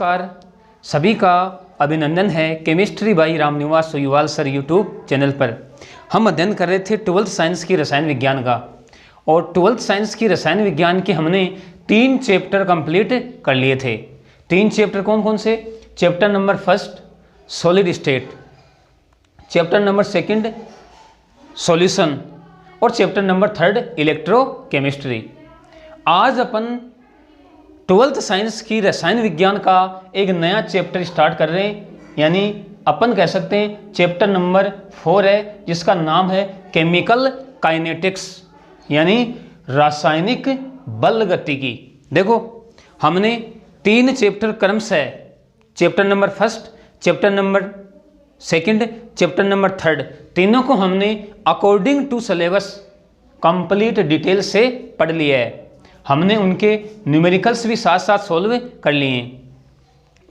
नमस्कार, सभी का अभिनंदन है chemistry by Ramniwas Soyuwal sir YouTube channel पर। हम अध्ययन कर रहे थे 12th साइंस की रसायन विज्ञान का, और 12th साइंस की रसायन विज्ञान के हमने 3 चैप्टर कंप्लीट कर लिए थे। 3 चैप्टर कौन कौन से? Chapter number 1 solid state, chapter number 2 solution और चैप्टर नंबर 3 इलेक्ट्रोकेमिस्ट्री। आज अपन 12th साइंस की रसायन विज्ञान का एक नया चैप्टर स्टार्ट कर रहे हैं, यानी अपन कह सकते हैं चैप्टर नंबर 4 है, जिसका नाम है केमिकल काइनेटिक्स, यानी रासायनिक बल गतिकी। देखो, हमने 3 चैप्टर क्रमशः chapter number 1, chapter number 2, chapter number 3 तीनों को हमने according to syllabus complete detail से पढ़ लिया है। हमने उनके न्यूमेरिकल्स भी साथ साथ सॉल्व कर लिए हैं।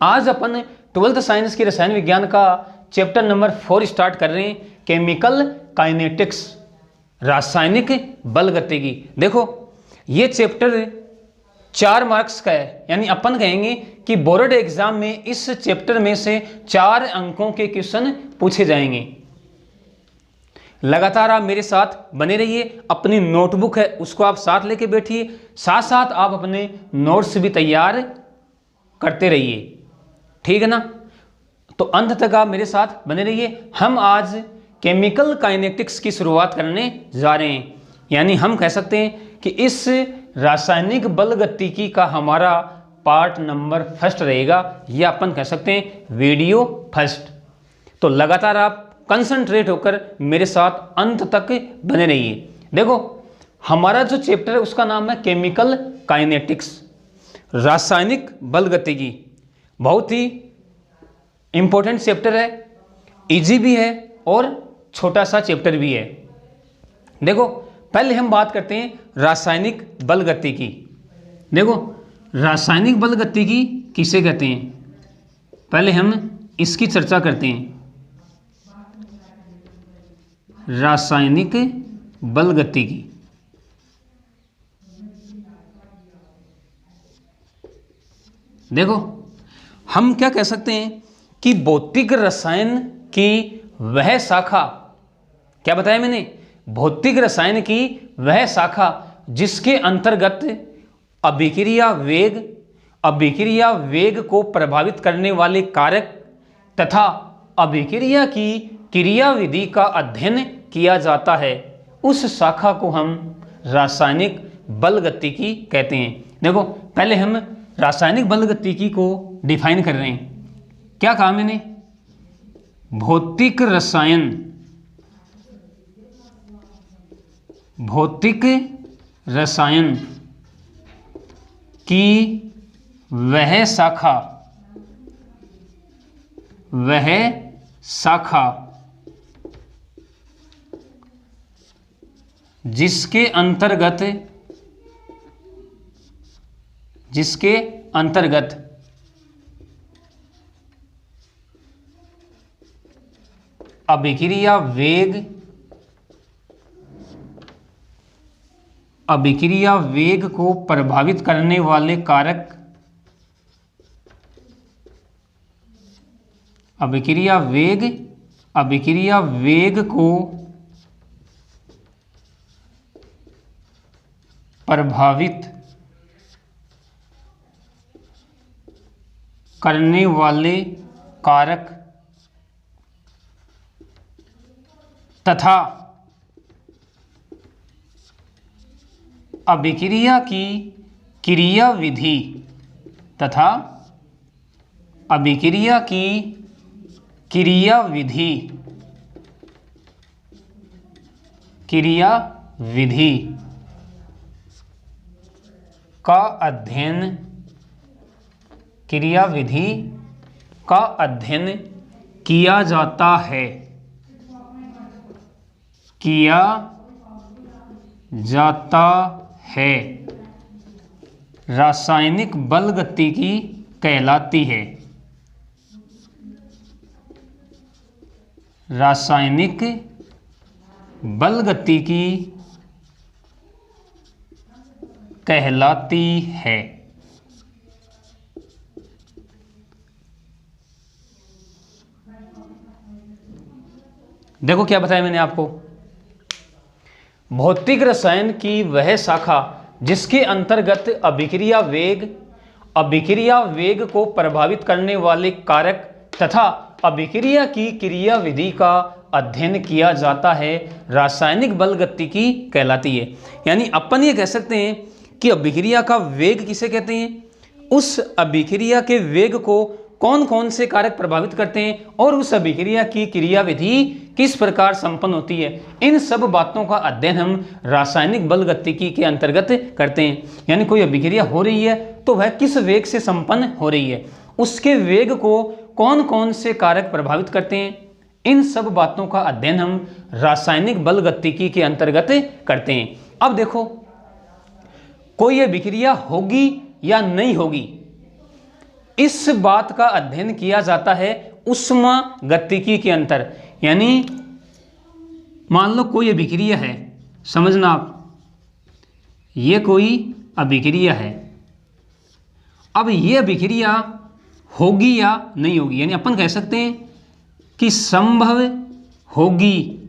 आज अपन 12th साइंस की रसायन विज्ञान का चैप्टर नंबर 4 स्टार्ट कर रहे हैं, केमिकल काइनेटिक्स, रासायनिक बल गतिकी। देखो, ये चैप्टर 4 मार्क्स का है, यानी अपन कहेंगे कि बोर्ड एग्जाम में इस चैप्टर में से 4 अंकों के क्वेश्चन पूछे जाएंगे। लगातार आप मेरे साथ बने रहिए। अपनी नोटबुक है उसको आप साथ लेके बैठिए, साथ साथ आप अपने नोट्स भी तैयार करते रहिए, ठीक है ना? तो अंत तक आप मेरे साथ बने रहिए। हम आज केमिकल काइनेटिक्स की शुरुआत करने जा रहे हैं, यानी हम कह सकते हैं कि इस रासायनिक बल गतिकी का हमारा पार्ट नंबर 1 रहेगा, या अपन कह सकते हैं वीडियो 1। तो लगातार आप कंसंट्रेट होकर मेरे साथ अंत तक बने रहिए। देखो, हमारा जो चैप्टर है उसका नाम है केमिकल काइनेटिक्स, रासायनिक बल गतिकी। बहुत ही इंपॉर्टेंट चैप्टर है, इजी भी है और छोटा सा चैप्टर भी है। देखो, पहले हम बात करते हैं रासायनिक बल गतिकी। देखो, रासायनिक बल गतिकी किसे कहते हैं, पहले हम इसकी चर्चा करते हैं। रासायनिक बल गतिकी, देखो हम क्या कह सकते हैं कि भौतिक रसायन की वह शाखा, क्या बताया मैंने? भौतिक रसायन की वह शाखा जिसके अंतर्गत अभिक्रिया वेग को प्रभावित करने वाले कारक तथा अभिक्रिया की क्रियाविधि का अध्ययन किया जाता है, उस शाखा को हम रासायनिक बल गतिकी कहते हैं। देखो, पहले हम रासायनिक बल गतिकी को डिफाइन कर रहे हैं। क्या कहा मैंने? भौतिक रसायन की वह शाखा जिसके अंतर्गत अभिक्रिया वेग को प्रभावित करने वाले कारक, अभिक्रिया वेग को प्रभावित करने वाले कारक तथा अभिक्रिया की क्रियाविधि का अध्ययन किया जाता है, रासायनिक बल गतिकी कहलाती है। रासायनिक बल गतिकी कहलाती है। देखो क्या बताया मैंने आपको, भौतिक रसायन की वह शाखा जिसके अंतर्गत अभिक्रिया वेग को प्रभावित करने वाले कारक तथा अभिक्रिया की क्रियाविधि का अध्ययन किया जाता है, रासायनिक बल गतिकी कहलाती है। यानी अपन ये कह सकते हैं कि अभिक्रिया का वेग किसे कहते हैं, उस अभिक्रिया के वेग को कौन कौन से कारक प्रभावित करते हैं और उस अभिक्रिया की क्रियाविधि किस प्रकार संपन्न होती है, इन सब बातों का अध्ययन हम रासायनिक बल गतिकी के अंतर्गत करते हैं। यानी कोई अभिक्रिया हो रही है तो वह किस वेग से संपन्न हो रही है, उसके वेग को कौन कौन से कारक प्रभावित करते हैं, इन सब बातों का अध्ययन हम रासायनिक बल गतिकी के अंतर्गत करते हैं। अब देखो, कोई अभिक्रिया होगी या नहीं होगी, इस बात का अध्ययन किया जाता है ऊष्मागतिकी के अंतर। यानी मान लो कोई अभिक्रिया है, समझना आप, ये कोई अभिक्रिया है। अब ये अभिक्रिया होगी या नहीं होगी, यानी अपन कह सकते हैं कि संभव होगी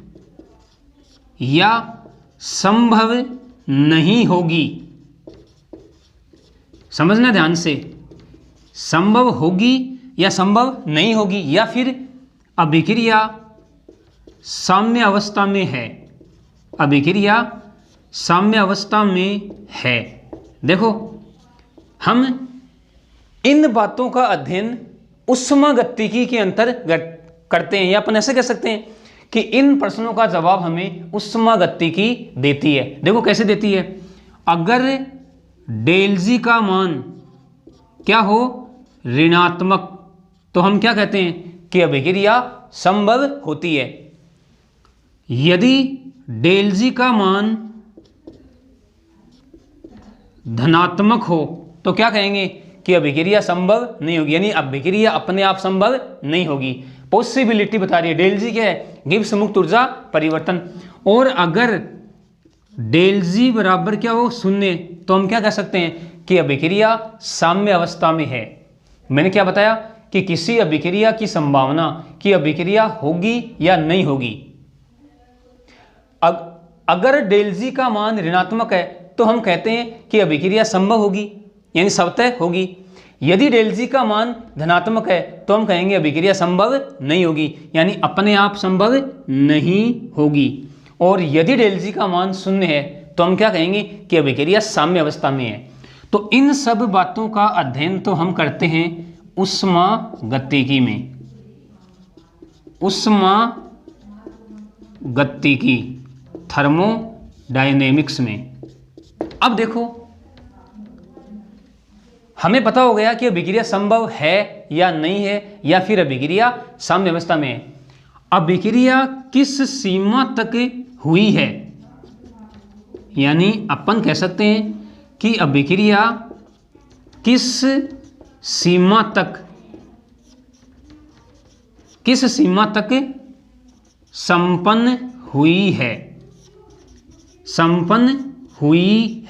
या संभव नहीं होगी। समझना ध्यान से, संभव होगी या संभव नहीं होगी, या फिर अभिक्रिया साम्य अवस्था में है, अभिक्रिया साम्य अवस्था में है। देखो, हम इन बातों का अध्ययन ऊष्मागतिकी के अंतर्गत करते हैं, या अपन ऐसे कह सकते हैं कि इन प्रश्नों का जवाब हमें ऊष्मागतिकी देती है। देखो कैसे देती है, अगर डेल जी का मान क्या हो, ऋणात्मक, तो हम क्या कहते हैं कि अभिक्रिया संभव होती है। यदि डेल जी का मान धनात्मक हो तो क्या कहेंगे कि अभिक्रिया संभव नहीं होगी, यानी अभिक्रिया अपने आप संभव नहीं होगी। पॉसिबिलिटी बता रही है, डेल जी क्या है, गिब्स मुक्त ऊर्जा परिवर्तन। और अगर डेल जी बराबर क्या हो, शून्य, तो हम क्या कह सकते हैं कि अभिक्रिया साम्य अवस्था में है। मैंने क्या बताया कि किसी अभिक्रिया की संभावना कि अभिक्रिया होगी या नहीं होगी, अगर डेल जी का मान ऋणात्मक है तो हम कहते हैं कि अभिक्रिया संभव होगी, यानी स्वतः होगी। यदि डेल जी का मान धनात्मक है तो हम कहेंगे अभिक्रिया संभव नहीं होगी, यानी अपने आप संभव नहीं होगी। और यदि डेल जी का मान शून्य है तो हम क्या कहेंगे कि अभिक्रिया साम्य अवस्था में है। तो इन सब बातों का अध्ययन तो हम करते हैं ऊष्मागतिकी में, ऊष्मागतिकी थर्मोडायनेमिक्स में। अब देखो, हमें पता हो गया कि अभिक्रिया संभव है या नहीं है, या फिर अभिक्रिया साम्य अवस्था में है। अभिक्रिया किस सीमा तक हुई है, यानी अपन कह सकते हैं कि अभिक्रिया किस सीमा तक संपन्न हुई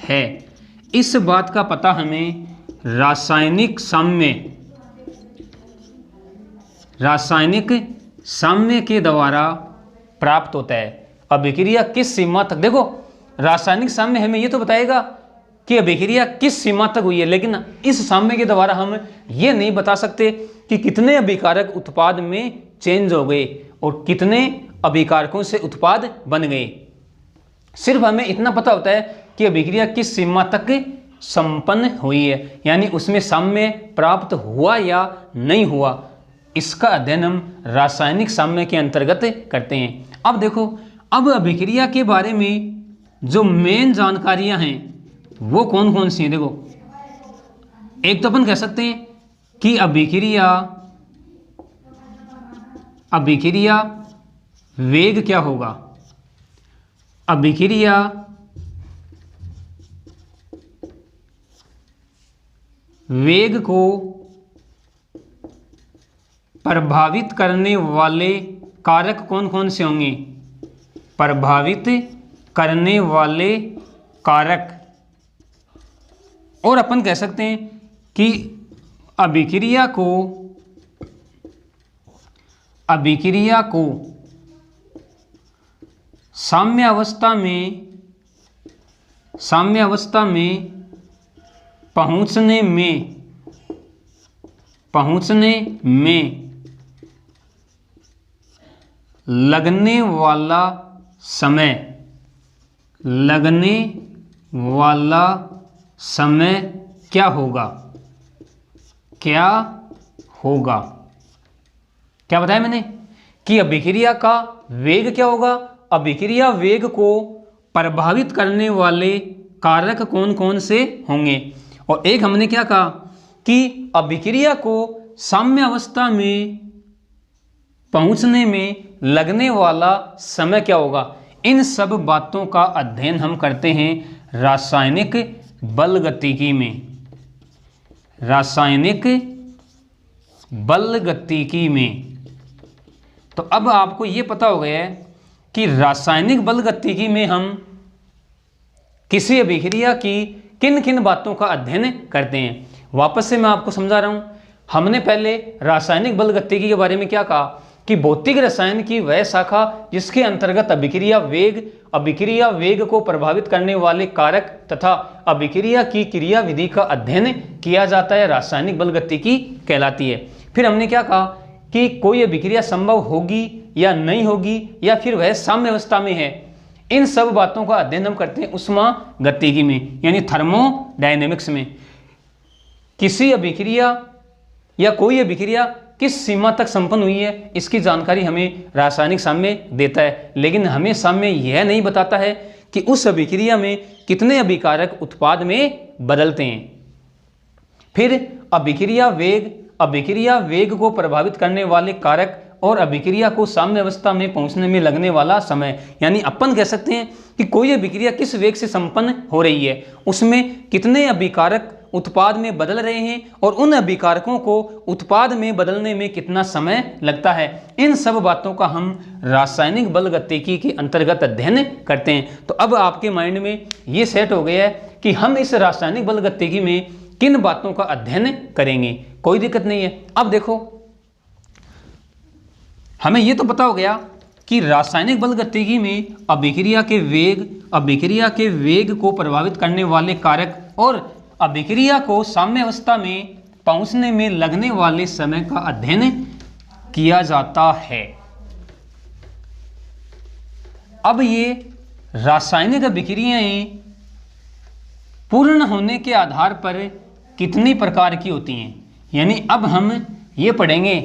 है, इस बात का पता हमें रासायनिक साम्य के द्वारा प्राप्त होता है। अभिक्रिया किस सीमा तक, देखो रासायनिक साम्य हमें ये तो बताएगा कि अभिक्रिया किस सीमा तक हुई है, लेकिन इस साम्य के द्वारा हम ये नहीं बता सकते कि कितने अभिकारक उत्पाद में चेंज हो गए और कितने अभिकारकों से उत्पाद बन गए। सिर्फ हमें इतना पता होता है कि अभिक्रिया किस सीमा तक संपन्न हुई है, यानी उसमें साम्य प्राप्त हुआ या नहीं हुआ, इसका अध्ययन हम रासायनिक साम्य के अंतर्गत करते हैं। अब देखो, अब अभिक्रिया के बारे में जो मेन जानकारियां हैं वो कौन कौन सी हैं। देखो, एक तो अपन कह सकते हैं कि अभिक्रिया वेग क्या होगा, अभिक्रिया वेग को प्रभावित करने वाले कारक कौन कौन से होंगे, प्रभावित करने वाले कारक। और अपन कह सकते हैं कि अभिक्रिया को साम्यावस्था में पहुंचने में लगने वाला समय क्या होगा? क्या बताया मैंने कि अभिक्रिया का वेग क्या होगा? अभिक्रिया वेग को प्रभावित करने वाले कारक कौन कौन से होंगे? और एक हमने क्या कहा कि अभिक्रिया को साम्यावस्था में पहुंचने में लगने वाला समय क्या होगा? इन सब बातों का अध्ययन हम करते हैं रासायनिक बलगतिकी में। तो अब आपको ये पता हो गया है कि रासायनिक बलगतिकी में हम किसी अभिक्रिया की किन किन बातों का अध्ययन करते हैं। वापस से मैं आपको समझा रहा हूं। हमने पहले रासायनिक बलगतिकी के बारे में क्या कहा कि भौतिक रसायन की वह शाखा जिसके अंतर्गत अभिक्रिया वेग को प्रभावित करने वाले कारक तथा अभिक्रिया की क्रियाविधि का अध्ययन किया जाता है, रासायनिक बलगतिकी कहलाती है। फिर हमने क्या कहा कि कोई अभिक्रिया संभव होगी या नहीं होगी या फिर वह साम्य अवस्था में है। इन सब बातों का अध्ययन हम करते हैं ऊष्मागतिकी में, यानी थर्मोडायनेमिक्स में। किसी अभिक्रिया या कोई अभिक्रिया किस सीमा तक संपन्न हुई है, इसकी जानकारी हमें रासायनिक साम्य देता है, लेकिन हमें साम्य यह नहीं बताता है कि उस अभिक्रिया में कितने अभिकारक उत्पाद में बदलते हैं। फिर अभिक्रिया वेग को प्रभावित करने वाले कारक और अभिक्रिया को साम्य अवस्था में पहुंचने में लगने वाला समय, यानी अपन कह सकते हैं कि कोई अभिक्रिया किस वेग से संपन्न हो रही है, उसमें कितने अभिकारक उत्पाद में बदल रहे हैं और उन अभिकारकों को उत्पाद में बदलने में कितना समय लगता है। इन सब बातों का हम रासायनिक बलगतिकी के अंतर्गत अध्ययन करते हैं। तो अब आपके माइंड में ये सेट हो गया है कि हम इस रासायनिक बलगतिकी में किन बातों का अध्ययन करेंगे, कोई दिक्कत नहीं है। अब देखो, हमें ये तो पता हो गया कि रासायनिक बलगतिकी में अभिक्रिया के वेग को प्रभावित करने वाले कारक और अभिक्रिया को साम्य अवस्था में पहुंचने में लगने वाले समय का अध्ययन किया जाता है। अब ये रासायनिक अभिक्रियाएं पूर्ण होने के आधार पर कितनी प्रकार की होती हैं, यानी अब हम ये पढ़ेंगे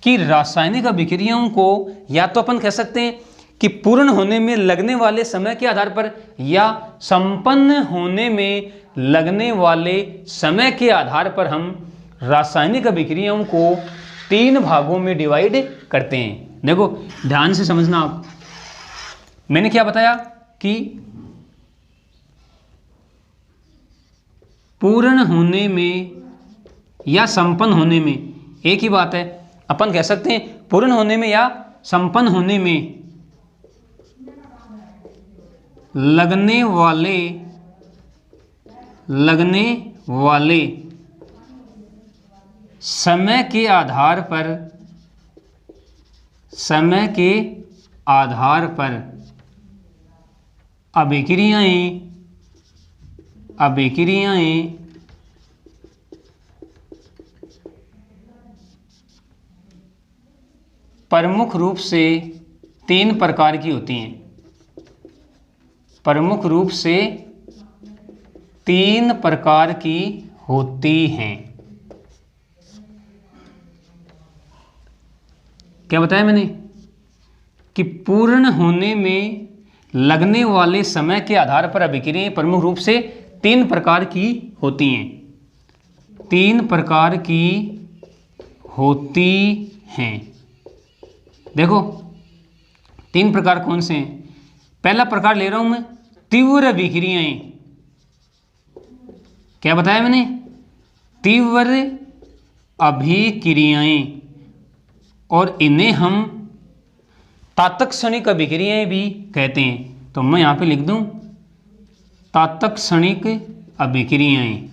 कि रासायनिक अभिक्रियाओं को या तो अपन कह सकते हैं कि पूर्ण होने में लगने वाले समय के आधार पर या संपन्न होने में लगने वाले समय के आधार पर हम रासायनिक अभिक्रियाओं को 3 भागों में डिवाइड करते हैं। देखो ध्यान से समझना आप, मैंने क्या बताया कि पूर्ण होने में या संपन्न होने में एक ही बात है। अपन कह सकते हैं पूर्ण होने में या संपन्न होने में लगने वाले समय के आधार पर अभिक्रियाएं प्रमुख रूप से 3 प्रकार की होती हैं। प्रमुख रूप से 3 प्रकार की होती हैं। क्या बताया मैंने कि पूर्ण होने में लगने वाले समय के आधार पर अभिक्रियाएं प्रमुख रूप से 3 प्रकार की होती हैं। 3 प्रकार की होती हैं। देखो 3 प्रकार कौन से हैं? पहला प्रकार ले रहा हूं मैं, तीव्र अभिक्रियाएं। क्या बताया मैंने? तीव्र अभिक्रियाएं, और इन्हें हम तात्क्षणिक अभिक्रियाएं भी कहते हैं। तो मैं यहां पे लिख दूं तात्क्षणिक अभिक्रियाएं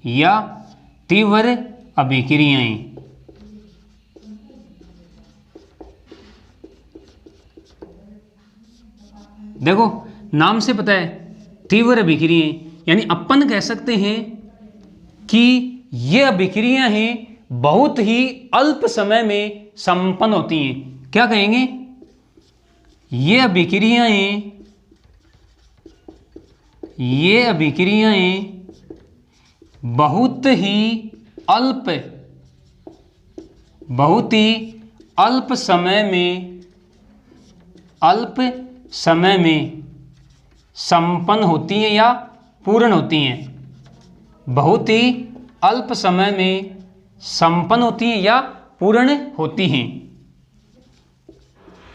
या तीव्र अभिक्रियाएं। देखो नाम से पता है तीव्र अभिक्रियाएं, यानी अपन कह सकते हैं कि ये अभिक्रियाएं हैं बहुत ही अल्प समय में संपन्न होती हैं। क्या कहेंगे? ये अभिक्रियाएं बहुत ही अल्प समय में संपन्न होती हैं या पूर्ण होती हैं। बहुत ही अल्प समय में संपन्न होती हैं या पूर्ण होती हैं।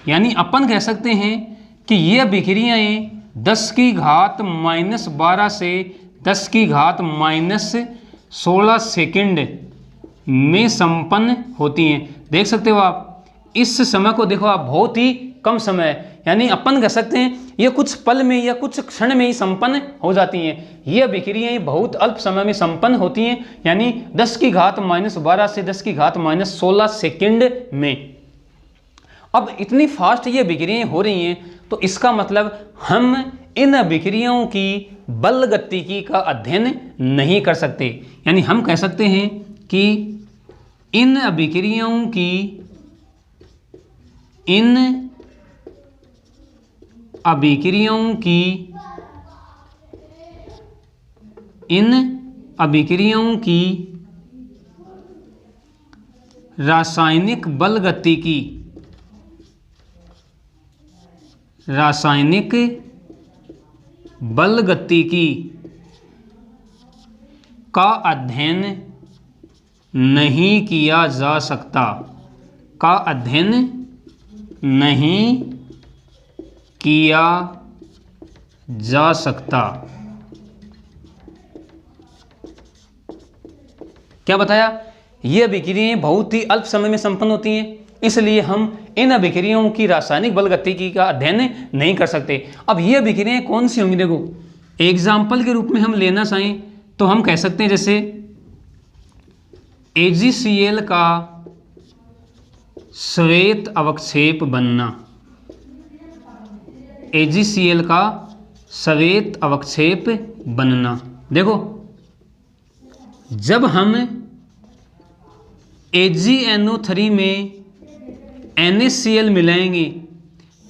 यानी अपन कह सकते हैं कि ये अभिक्रियाएं 10⁻⁻12 से 10⁻⁻16 सेकंड में संपन्न होती हैं। देख सकते हो आप इस समय को, देखो आप, बहुत ही कम समय, यानी अपन कह सकते हैं ये कुछ पल में या कुछ क्षण में ही संपन्न हो जाती हैं। ये अभिक्रियाएं बहुत अल्प समय में संपन्न होती हैं, यानी 10⁻⁻12 से 10⁻⁻16 सेकंड में। अब इतनी फास्ट ये अभिक्रियाएं हो रही हैं, तो इसका मतलब हम इन अभिक्रियाओं की बल गतिकी का अध्ययन नहीं कर सकते। यानी हम कह सकते हैं कि इन अभिक्रियाओं की रासायनिक बल गतिकी का अध्ययन नहीं किया जा सकता। क्या बताया? ये अभिक्रियाएं बहुत ही अल्प समय में संपन्न होती हैं, इसलिए हम इन अभिक्रियाओं की रासायनिक बल गतिकी का अध्ययन नहीं कर सकते। अब ये अभिक्रियाएं कौन सी होंगी? देखो एग्जाम्पल के रूप में हम लेना चाहें तो हम कह सकते हैं जैसे AgCl का श्वेत अवक्षेप बनना। AgCl का श्वेत अवक्षेप बनना। देखो जब हम AgNO3 में NaCl मिलाएंगे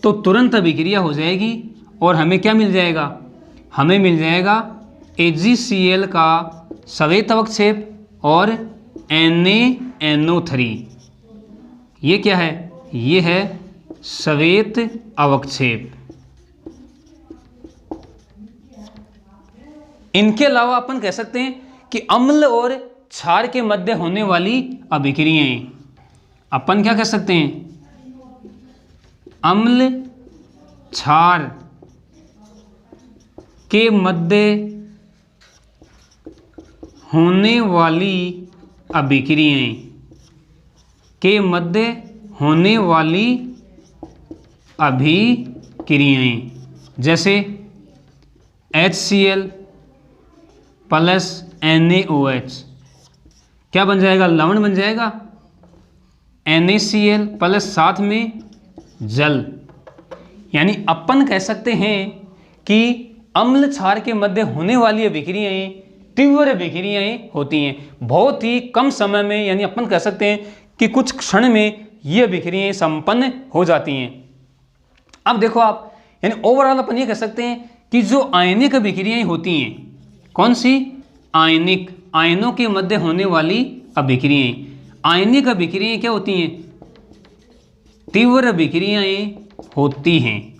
तो तुरंत अभिक्रिया हो जाएगी और हमें क्या मिल जाएगा? हमें मिल जाएगा AgCl का श्वेत अवक्षेप और NaNO3। ये क्या है? ये है श्वेत अवक्षेप। इनके अलावा अपन कह सकते हैं कि अम्ल और क्षार के मध्य होने वाली अभिक्रियाएं, अपन क्या कह सकते हैं? अम्ल क्षार के मध्य होने वाली अभिक्रियाएं जैसे HCl प्लस NaOH क्या बन जाएगा? लवण बन जाएगा। NaCl प्लस साथ में जल। यानी अपन कह सकते हैं कि अम्ल क्षार के मध्य होने वाली अभिक्रियाएं तीव्र अभिक्रियाएं होती हैं, बहुत ही कम समय में, यानी अपन कह सकते हैं कि कुछ क्षण में ये अभिक्रियाएं संपन्न हो जाती हैं। अब देखो आप, यानी ओवरऑल अपन ये कह सकते हैं कि जो आयनिक अभिक्रियाएं होती हैं, कौन सी? आयनिक, आयनों के मध्य होने वाली अभिक्रियाएं। आयनिक अभिक्रियाएं क्या होती हैं? तीव्र अभिक्रियाएं होती हैं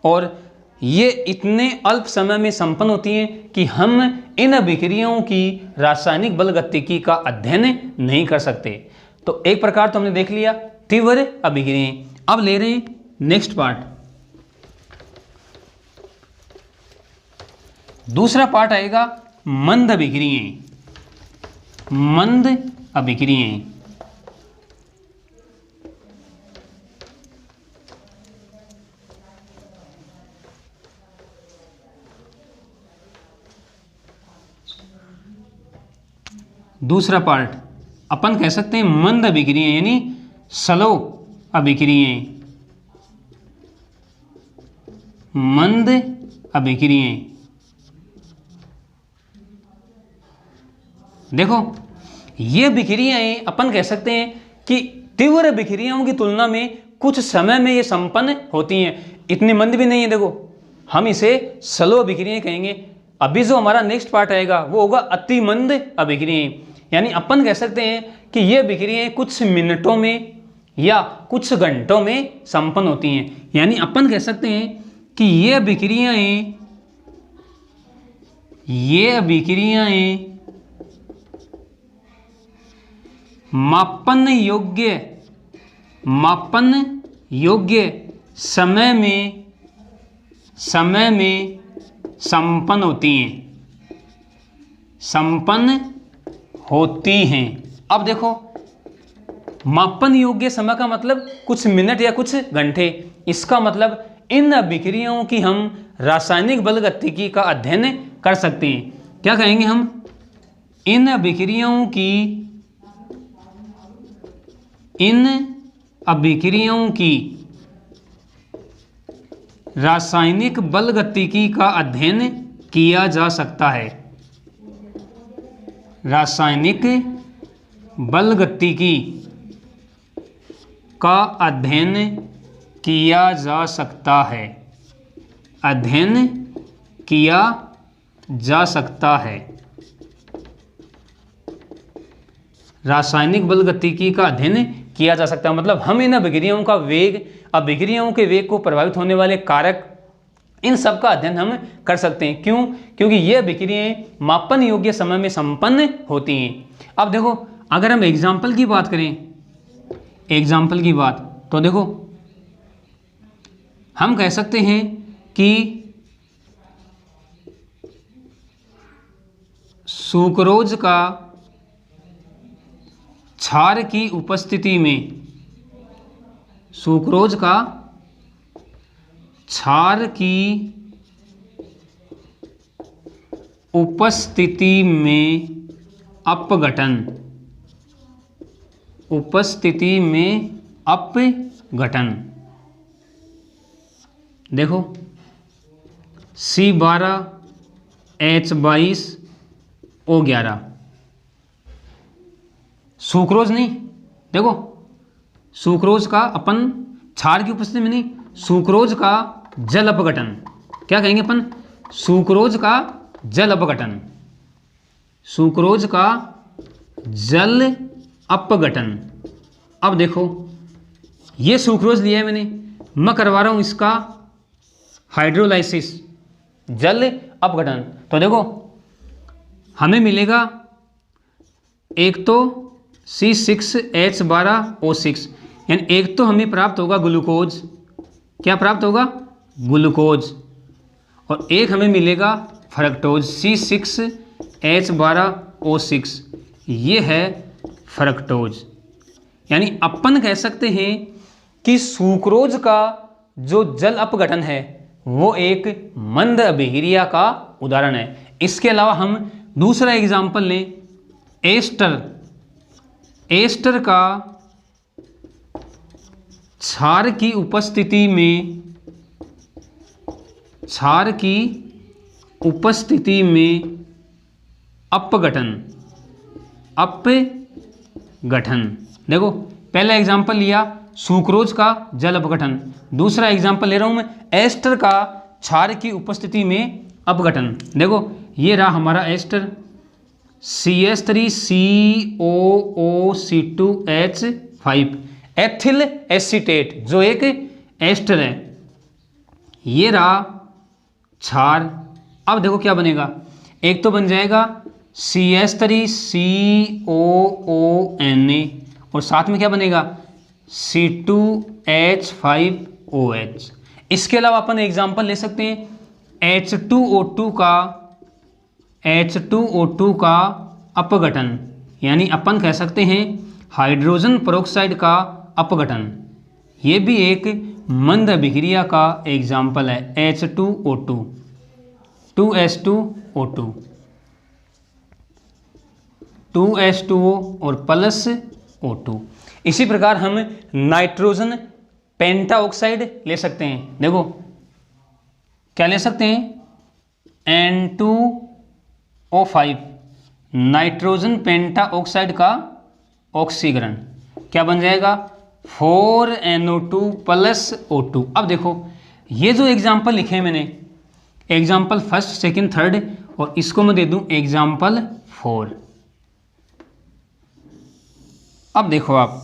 और ये इतने अल्प समय में संपन्न होती हैं कि हम इन अभिक्रियाओं की रासायनिक बल गतिकी का अध्ययन नहीं कर सकते। तो एक प्रकार तो हमने देख लिया तीव्र अभिक्रियाएं। अब ले रहे हैं नेक्स्ट पार्ट। दूसरा पार्ट आएगा मंद अभिक्रियाएं। मंद अभिक्रियाएं दूसरा पार्ट अपन कह सकते हैं मंद अभिक्रियाएं, यानी स्लो अभिक्रियाएं। मंद अभिक्रियाएं। देखो ये अभिक्रियाएं अपन कह सकते हैं कि तीव्र अभिक्रियाओं की तुलना में कुछ समय में ये संपन्न होती हैं, इतनी मंद भी नहीं है। देखो हम इसे स्लो अभिक्रियाएं कहेंगे। अभी जो हमारा नेक्स्ट पार्ट आएगा वो होगा अति मंद अभिक्रियाएं। यानी अपन कह सकते हैं कि ये अभिक्रियाएं कुछ मिनटों में या कुछ घंटों में संपन्न होती हैं। यानी अपन कह सकते हैं कि ये अभिक्रियाएं मापन योग्य समय में संपन्न होती हैं। अब देखो मापन योग्य समय का मतलब कुछ मिनट या कुछ घंटे। इसका मतलब इन अभिक्रियाओं की हम रासायनिक बलगतिकी का अध्ययन कर सकते हैं। क्या कहेंगे हम? इन अभिक्रियाओं की रासायनिक बलगतिकी का अध्ययन किया जा सकता है। रासायनिक बलगतिकी का अध्ययन किया जा सकता है। अध्ययन किया जा सकता है। रासायनिक बलगतिकी का अध्ययन किया जा सकता है मतलब हम इन अभिक्रियाओं के वेग को प्रभावित होने वाले कारक, इन सब का अध्ययन हम कर सकते हैं। क्यों? क्योंकि ये अभिक्रियाएं मापन योग्य समय में संपन्न होती हैं। अब देखो अगर हम एग्जाम्पल की बात करें, तो देखो हम कह सकते हैं कि सुक्रोज का क्षार की उपस्थिति में अपघटन। देखो C12H22O11 सुक्रोज नहीं, देखो सुक्रोज का अपन क्षार की उपस्थिति में नहीं, सुक्रोज का जल अपघटन। क्या कहेंगे अपन? सुक्रोज का जल अपघटन। अब देखो ये सुक्रोज लिया है मैंने, मैं करवा रहा हूं इसका हाइड्रोलाइसिस, जल अपघटन। तो देखो हमें मिलेगा एक तो C6H12O6, यानी एक तो हमें प्राप्त होगा ग्लूकोज। क्या प्राप्त होगा? ग्लूकोज। और एक हमें मिलेगा फ्रक्टोज C6H12O6, ये है फ्रक्टोज। यानी अपन कह सकते हैं कि सुक्रोज का जो जल अपघटन है वो एक मंद अभिक्रिया का उदाहरण है। इसके अलावा हम दूसरा एग्जाम्पल लें, एस्टर का क्षार की उपस्थिति में अपघटन। देखो पहला एग्जाम्पल लिया सुक्रोज का जल अपघटन, दूसरा एग्जाम्पल ले रहा हूं मैं एस्टर का क्षार की उपस्थिति में अपघटन। देखो ये रहा हमारा एस्टर CH3COOC2H5 एथिल एसीटेट जो एक एस्टर है, ये रहा क्षार। अब देखो क्या बनेगा, एक तो बन जाएगा CH3COONA और साथ में क्या बनेगा C2H5OH। इसके अलावा अपन एग्जाम्पल ले सकते हैं H2O2 का अपघटन, यानी अपन कह सकते हैं हाइड्रोजन पेरोक्साइड का अपघटन। ये भी एक मंद अभिक्रिया का एग्जाम्पल है। H2O2 2H2O2 2H2O और प्लस O2। इसी प्रकार हम नाइट्रोजन पेंटाऑक्साइड ले सकते हैं। देखो क्या ले सकते हैं, N2O5 नाइट्रोजन पेंटा ऑक्साइड का ऑक्सीकरण, क्या बन जाएगा 4NO2 + O2। अब देखो ये जो एग्जाम्पल लिखे हैं मैंने, एग्जाम्पल फर्स्ट सेकंड थर्ड, और इसको मैं दे दूं एग्जाम्पल 4। अब देखो आप,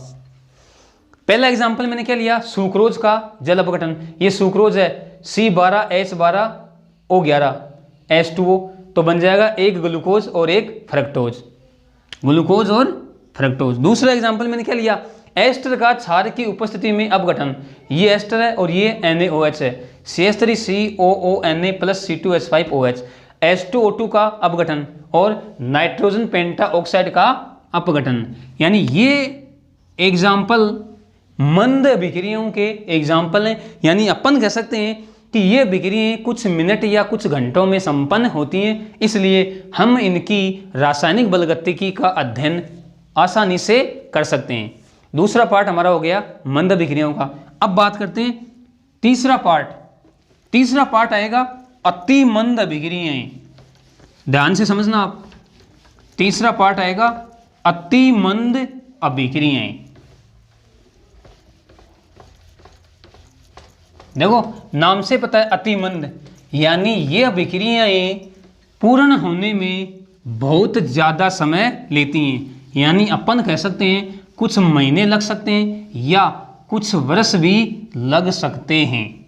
पहला एग्जाम्पल मैंने क्या लिया, सुक्रोज का जल अपघटन। ये सुक्रोज है C12H12O11 H2O, तो बन जाएगा एक ग्लूकोज और एक फ्रक्टोज, ग्लूकोज और फ्रक्टोज। दूसरा एग्जाम्पल मैंने क्या लिया, एस्टर का क्षार की उपस्थिति में अपघटन। ये एस्टर है और ये NaOH है, CH3COONA + C2H5OH, H2O2 का अपघटन और नाइट्रोजन पेंटा ऑक्साइड का अपघटन। यानी ये एग्जाम्पल मंद अभिक्रियाओं के एग्जाम्पल हैं। यानी अपन कह सकते हैं कि ये अभिक्रियाएं कुछ मिनट या कुछ घंटों में संपन्न होती हैं, इसलिए हम इनकी रासायनिक बलगतिकी का अध्ययन आसानी से कर सकते हैं। दूसरा पार्ट हमारा हो गया मंद अभिक्रियाओं का। अब बात करते हैं तीसरा पार्ट। तीसरा पार्ट आएगा अति मंद अभिक्रियाएं। ध्यान से समझना आप, तीसरा पार्ट आएगा अति मंद अभिक्रियाएं। देखो नाम से पता है अति मंद, यानी ये अभिक्रियाएं पूर्ण होने में बहुत ज़्यादा समय लेती हैं। यानी अपन कह सकते हैं कुछ महीने लग सकते हैं या कुछ वर्ष भी लग सकते हैं।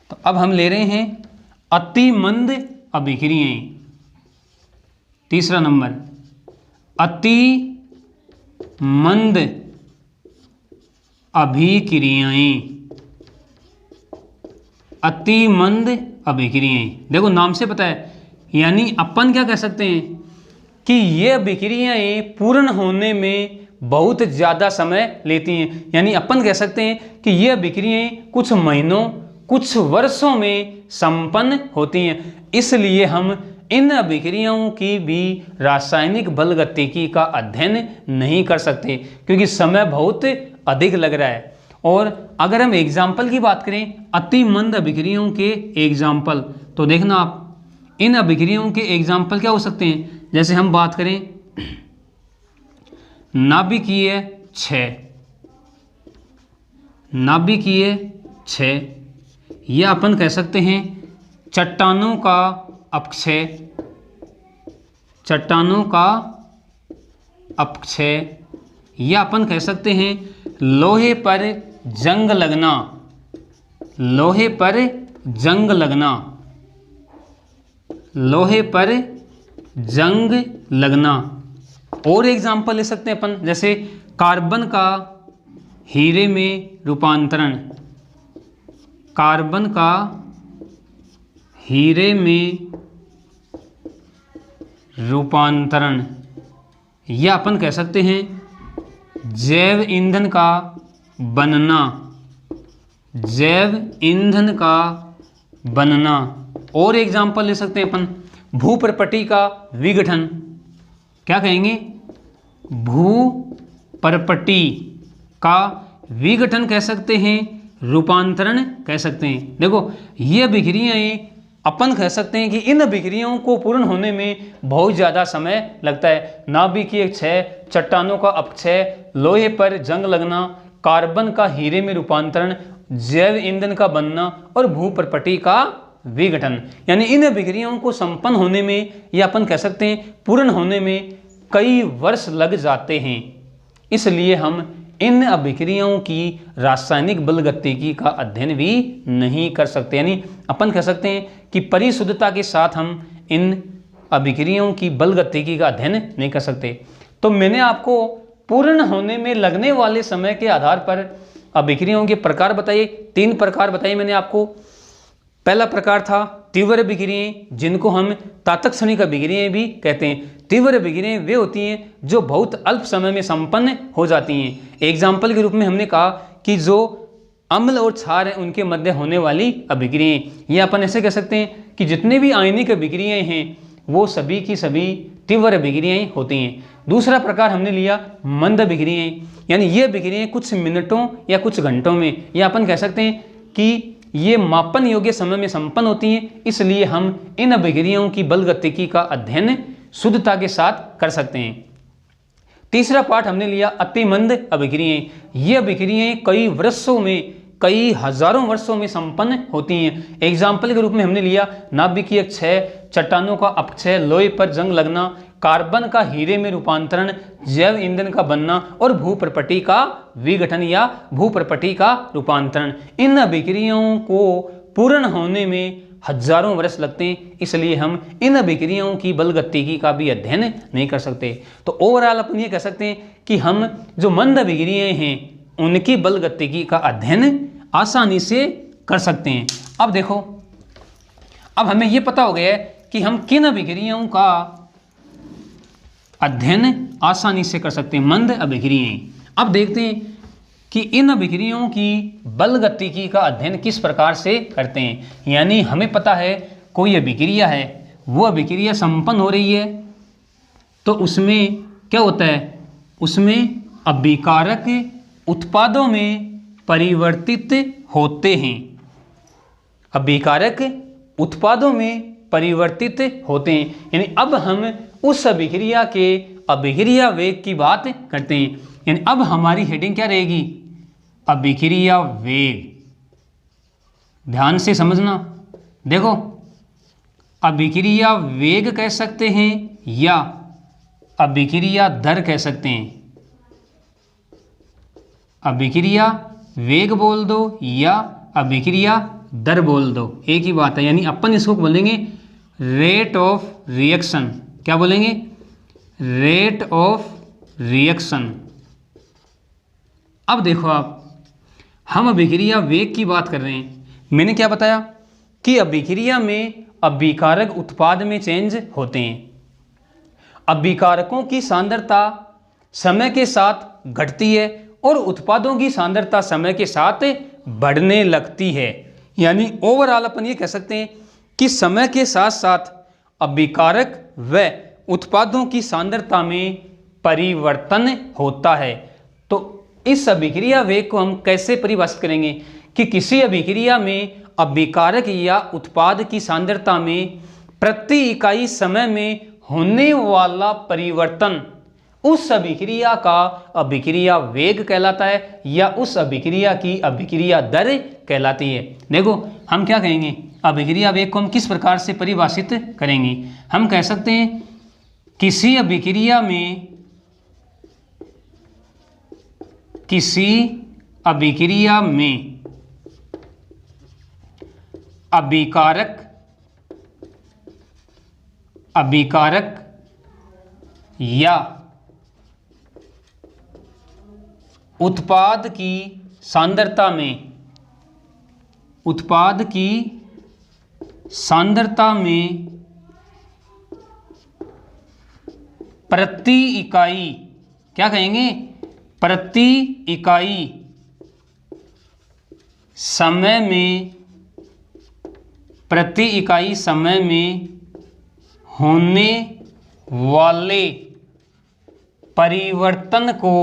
तो अब हम ले रहे हैं अति मंद अभिक्रियाएं। तीसरा नंबर अति मंद अभिक्रियाएं। अति मंद अभिक्रियाएं, देखो नाम से पता है, यानी अपन क्या कह सकते हैं कि ये अभिक्रियाएं पूर्ण होने में बहुत ज़्यादा समय लेती हैं। यानी अपन कह सकते हैं कि ये अभिक्रियाएं कुछ महीनों कुछ वर्षों में संपन्न होती हैं, इसलिए हम इन अभिक्रियाओं की भी रासायनिक बलगतिकी का अध्ययन नहीं कर सकते, क्योंकि समय बहुत अधिक लग रहा है। और अगर हम एग्जाम्पल की बात करें अति मंद अभिक्रियाओं के एग्जाम्पल, तो देखना आप इन अभिक्रियाओं के एग्जाम्पल क्या हो सकते हैं। जैसे हम बात करें नाभिकीय क्षय, नाभिकीय क्षय, या अपन कह सकते हैं चट्टानों का अपक्षय, चट्टानों का अपक्षय, या अपन कह सकते हैं लोहे पर जंग लगना, लोहे पर जंग लगना, लोहे पर जंग लगना। और एग्जाम्पल ले सकते हैं अपन, जैसे कार्बन का हीरे में रूपांतरण, कार्बन का हीरे में रूपांतरण, या अपन कह सकते हैं जैव ईंधन का बनना, जैव ईंधन का बनना। और एग्जाम्पल ले सकते हैं अपन भूपर्पटी का विघटन, क्या कहेंगे भूपर्पटी का विघटन कह सकते हैं, रूपांतरण कह सकते हैं। देखो ये अभिक्रियाएं अपन कह सकते हैं कि इन अभिक्रियाओं को पूर्ण होने में बहुत ज़्यादा समय लगता है। नाभिकीय क्षय, चट्टानों का अपक्षय, लोहे पर जंग लगना, कार्बन का हीरे में रूपांतरण, जैव ईंधन का बनना और भूपर्पटी का विघटन। यानी इन अभिक्रियाओं को संपन्न होने में या अपन कह सकते हैं पूर्ण होने में कई वर्ष लग जाते हैं, इसलिए हम इन अभिक्रियाओं की रासायनिक बलगतिकी का अध्ययन भी नहीं कर सकते। यानी अपन कह सकते हैं कि परिशुद्धता के साथ हम इन अभिक्रियाओं की बलगतिकी का अध्ययन नहीं कर सकते। तो मैंने आपको पूर्ण होने में लगने वाले समय के आधार पर अभिक्रियाओं के प्रकार बताइए, 3 प्रकार बताइए मैंने आपको। पहला प्रकार था तीव्र अभिक्रियाएं, जिनको हम तात्क्षणिक अभिक्रियाएं भी कहते हैं। तीव्र अभिक्रियाएं वे होती हैं जो बहुत अल्प समय में संपन्न हो जाती हैं। एग्जाम्पल के रूप में हमने कहा कि जो अम्ल और क्षार हैं उनके मध्य होने वाली अभिक्रियाएं, ये अपन ऐसे कह सकते हैं कि जितने भी आयनिक अभिक्रियाएं हैं वो सभी की सभी तीव्र अभिक्रियाएं होती हैं। दूसरा प्रकार हमने लिया मंद अभिक्रियाएं, यानी ये अभिक्रियाएं कुछ मिनटों या कुछ घंटों में, या अपन कह सकते हैं कि ये मापन योग्य समय में संपन्न होती हैं, इसलिए हम इन अभिक्रियाओं की बलगतिकी का अध्ययन शुद्धता के साथ कर सकते हैं। तीसरा पाठ हमने लिया अतिमंद अभिक्रियाएं। ये अभिक्रियाएं कई वर्षों में, कई हजारों वर्षों में संपन्न होती हैं। एग्जाम्पल के रूप में हमने लिया नाभिकीय क्षय, चट्टानों का अपक्षय, लोहे पर जंग लगना, कार्बन का हीरे में रूपांतरण, जैव ईंधन का बनना और भूप्रपटी का विघटन या भूप्रपटी का रूपांतरण। इन अभिक्रियाओं को पूर्ण होने में हजारों वर्ष लगते हैं, इसलिए हम इन अभिक्रियाओं की बलगतिकी का भी अध्ययन नहीं कर सकते। तो ओवरऑल अपन ये कह सकते हैं कि हम जो मंद अभिक्रियाएं हैं उनकी बलगतिकी का अध्ययन आसानी से कर सकते हैं। अब देखो, अब हमें ये पता हो गया है कि हम किन अभिक्रियाओं का अध्ययन आसानी से कर सकते हैं, मंद अभिक्रियाएं। अब देखते हैं कि इन अभिक्रियाओं की बलगतिकी का अध्ययन किस प्रकार से करते हैं। यानी हमें पता है कोई अभिक्रिया है, वो अभिक्रिया संपन्न हो रही है, तो उसमें क्या होता है, उसमें अभिकारक उत्पादों में परिवर्तित होते हैं। अभिकारक उत्पादों में परिवर्तित होते हैं। यानी अब हम उस अभिक्रिया के अभिक्रिया वेग की बात करते हैं। यानी अब हमारी हेडिंग क्या रहेगी, अभिक्रिया वेग। ध्यान से समझना, देखो अभिक्रिया वेग कह सकते हैं या अभिक्रिया दर कह सकते हैं। अभिक्रिया वेग बोल दो या अभिक्रिया दर बोल दो, एक ही बात है। यानी अपन इसको बोलेंगे रेट ऑफ रिएक्शन। क्या बोलेंगे, रेट ऑफ रिएक्शन। अब देखो आप, हम अभिक्रिया वेग की बात कर रहे हैं। मैंने क्या बताया कि अभिक्रिया में अभिकारक उत्पाद में चेंज होते हैं। अभिकारकों की सांद्रता समय के साथ घटती है और उत्पादों की सांद्रता समय के साथ बढ़ने लगती है। यानी ओवरऑल अपन ये कह सकते हैं कि समय के साथ साथ अभिकारक व उत्पादों की सांद्रता में परिवर्तन होता है। तो इस अभिक्रिया वेग को हम कैसे परिभाषित करेंगे कि किसी अभिक्रिया में अभिकारक या उत्पाद की सांद्रता में प्रति इकाई समय में होने वाला परिवर्तन उस अभिक्रिया का अभिक्रिया वेग कहलाता है या उस अभिक्रिया की अभिक्रिया दर कहलाती है। देखो हम क्या कहेंगे, अभिक्रिया वेग को हम किस प्रकार से परिभाषित करेंगे। हम कह सकते हैं किसी अभिक्रिया में अभिकारक या उत्पाद की सांद्रता में प्रति इकाई, क्या कहेंगे, प्रति इकाई समय में होने वाले परिवर्तन को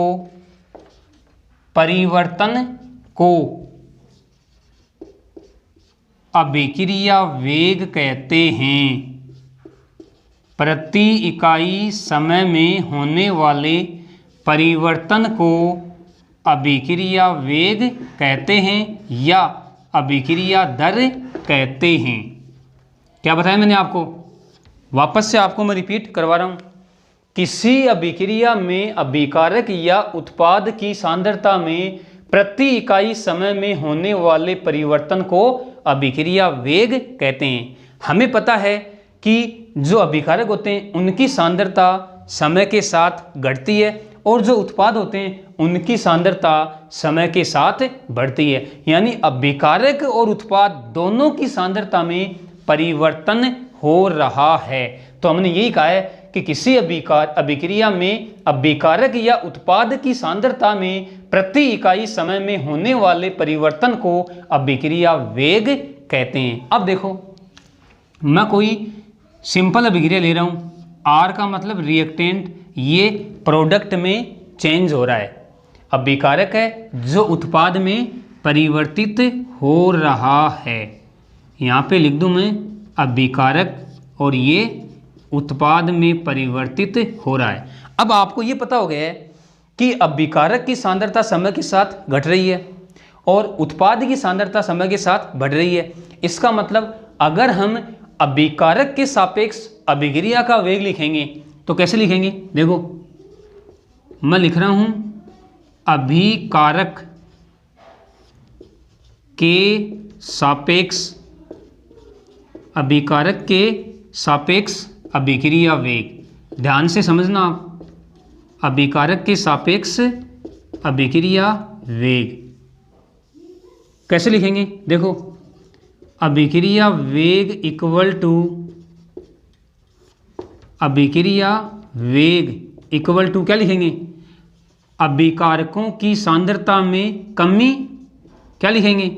अभिक्रिया वेग कहते हैं। प्रति इकाई समय में होने वाले परिवर्तन को अभिक्रिया वेग कहते हैं या अभिक्रिया दर कहते हैं। क्या बताया मैंने आपको, वापस से आपको मैं रिपीट करवा रहा हूँ। किसी अभिक्रिया में अभिकारक या उत्पाद की सांद्रता में प्रति इकाई समय में होने वाले परिवर्तन को अभिक्रिया वेग कहते हैं। हमें पता है कि जो अभिकारक होते हैं उनकी सांद्रता समय के साथ घटती है और जो उत्पाद होते हैं उनकी सांद्रता समय के साथ बढ़ती है। यानी अभिकारक और उत्पाद दोनों की सांद्रता में परिवर्तन हो रहा है। तो हमने यही कहा है कि किसी अभिक्रिया में अभिकारक या उत्पाद की सांद्रता में प्रति इकाई समय में होने वाले परिवर्तन को अभिक्रिया वेग कहते हैं। अब देखो मैं कोई सिंपल अभिक्रिया ले रहा हूँ, आर का मतलब रिएक्टेंट, ये प्रोडक्ट में चेंज हो रहा है। अभिकारक है जो उत्पाद में परिवर्तित हो रहा है। यहाँ पे लिख दूँ मैं अभिकारक और ये उत्पाद में परिवर्तित हो रहा है। अब आपको ये पता हो गया है कि अभिकारक की सांद्रता समय के साथ घट रही है और उत्पाद की सांद्रता समय के साथ बढ़ रही है। इसका मतलब अगर हम अभिकारक के सापेक्ष अभिक्रिया का वेग लिखेंगे तो कैसे लिखेंगे? देखो मैं लिख रहा हूं अभिकारक के सापेक्ष अभिक्रिया वेग। ध्यान से समझना आप, अभिकारक के सापेक्ष अभिक्रिया वेग कैसे लिखेंगे? देखो अभिक्रिया वेग इक्वल टू क्या लिखेंगे? अभिकारकों की सांद्रता में कमी। क्या लिखेंगे?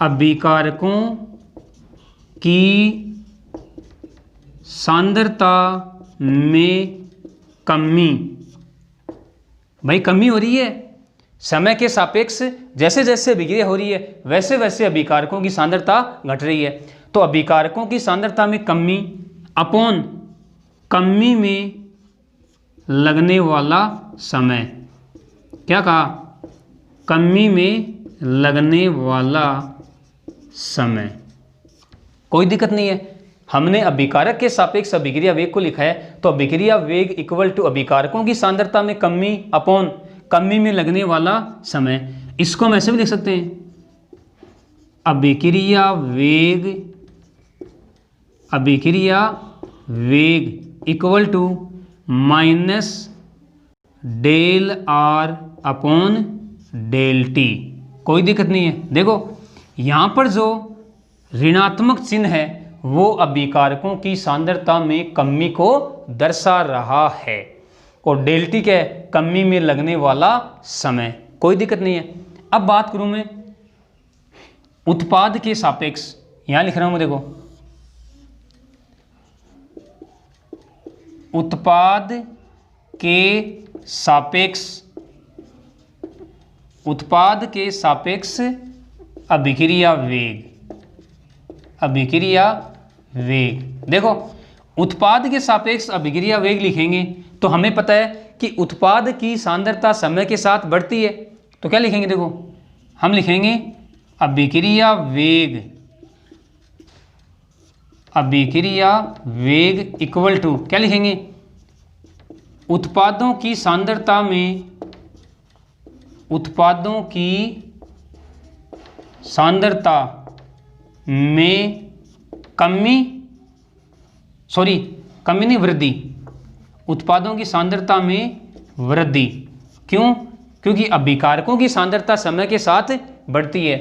अभिकारकों की सांद्रता में कमी। भाई कमी हो रही है समय के सापेक्ष, जैसे जैसे अभिक्रिया हो रही है वैसे वैसे अभिकारकों की सांद्रता घट रही है। तो अभिकारकों की सांद्रता में कमी अपॉन कमी में लगने वाला समय। क्या कहा? कमी में लगने वाला समय। कोई दिक्कत नहीं है, हमने अभिकारक के सापेक्ष अभिक्रिया वेग को लिखा है तो अभिक्रिया वेग इक्वल टू अभिकारकों की सांद्रता में कमी अपॉन कमी में लगने वाला समय। इसको हम ऐसे भी लिख सकते हैं, अभिक्रिया वेग equal to minus del R upon del T. कोई दिक्कत नहीं है। देखो यहाँ पर जो ऋणात्मक चिन्ह है वो अभिकारकों की सांद्रता में कमी को दर्शा रहा है और डेल टी क्या है? कमी में लगने वाला समय। कोई दिक्कत नहीं है। अब बात करूं मैं उत्पाद के सापेक्ष, यहां लिख रहा हूं मैं, देखो उत्पाद के सापेक्ष अभिक्रिया वेग। देखो उत्पाद के सापेक्ष अभिक्रिया वेग लिखेंगे तो हमें पता है कि उत्पाद की सांद्रता समय के साथ बढ़ती है। तो क्या लिखेंगे? देखो हम लिखेंगे अभिक्रिया वेग इक्वल टू क्या लिखेंगे? उत्पादों की सांद्रता में वृद्धि। उत्पादों की सांद्रता में वृद्धि। क्यों? क्योंकि अभिकारकों की सांद्रता समय के साथ बढ़ती है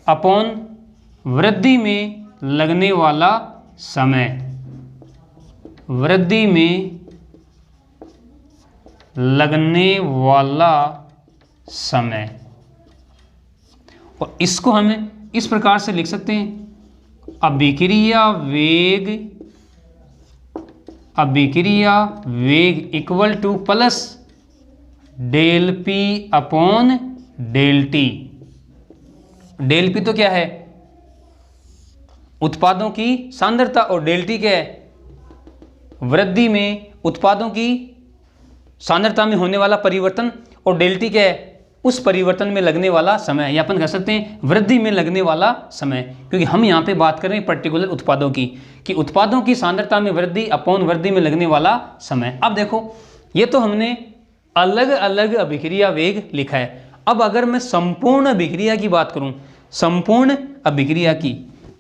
अपॉन वृद्धि में लगने वाला समय। वृद्धि में लगने वाला समय। और इसको हम इस प्रकार से लिख सकते हैं, अभिक्रिया वेग equal to plus del P upon del T. Del P तो क्या है? उत्पादों की सांद्रता और डेल टी क्या है? वृद्धि में उत्पादों की सांद्रता में होने वाला परिवर्तन और डेल टी क्या है? उस परिवर्तन में लगने वाला समय, या अपन कह सकते हैं वृद्धि में लगने वाला समय, क्योंकि हम यहाँ पे बात कर रहे हैं पर्टिकुलर उत्पादों की, कि उत्पादों की सांद्रता में वृद्धि अपॉन वृद्धि में लगने वाला समय। अब देखो ये तो हमने अलग अलग अभिक्रिया वेग लिखा है। अब अगर मैं संपूर्ण अभिक्रिया की बात करूं, संपूर्ण अभिक्रिया की,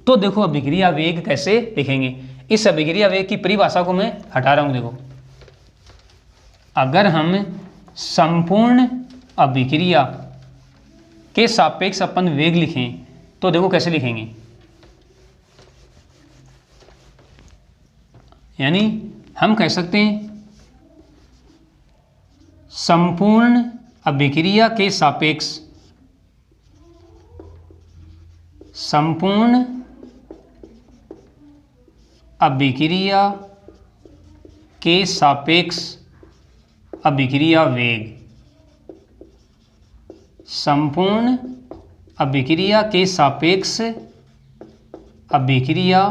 तो देखो अभिक्रिया वेग कैसे लिखेंगे। इस अभिक्रिया वेग की परिभाषा को मैं हटा रहा हूं। देखो अगर हम संपूर्ण अभिक्रिया के सापेक्ष अपन वेग लिखें तो देखो कैसे लिखेंगे, यानी हम कह सकते हैं संपूर्ण अभिक्रिया के सापेक्ष, संपूर्ण अभिक्रिया के सापेक्ष अभिक्रिया वेग, संपूर्ण अभिक्रिया के सापेक्ष अभिक्रिया